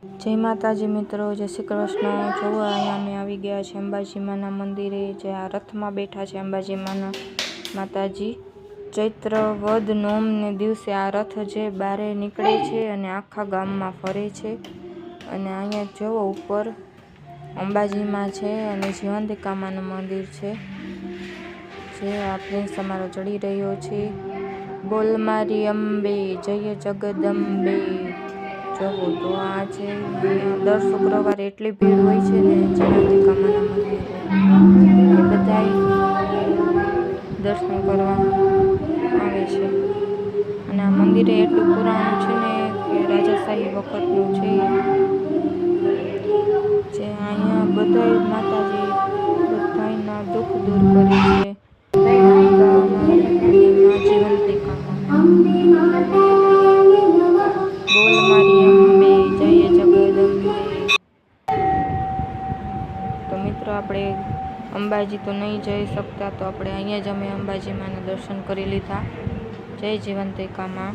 જય માતાજી મિત્રો, જય શ્રી કૃષ્ણ। જોવો અહીંયા અમે આવી ગયા છે અંબાજી માના મંદિરે, જે આ રથમાં બેઠા છે અંબાજી માના માતાજી। ચૈત્ર વદ નોમને દિવસે આ રથ જે બારે નીકળે છે અને આખા ગામમાં ફરે છે। અને અહીંયા જોવો ઉપર અંબાજીમાં છે અને જીવંતિકા માનું મંદિર છે, જે આ પ્રિન્સ અમારો ચડી રહ્યો છે। બોલ મારી અંબે, જય જગદંબે। જોવો તો આ છે, અહીંયા દર શુક્રવારે એટલી ભીડ હોય છે ને જીવંતિકા માના મંદિરે, એ બધાય દર્શન કરવા આવે છે। અને આ મંદિરે એટલું પુરાણું છે ને કે રાજાશાહી વખતનું છે, જે અહીંયા બધાય માતાજી બધાયના દુઃખ દૂર કરે છે। બોલ મારી અંબે, જય જગદંબે। તો મિત્રો આપણે અંબાજી તો નહીં જઈ શકતા, તો આપણે અહીંયા જ અમે અંબાજી માના દર્શન કરી લીધા। જય જીવંતિકા માં।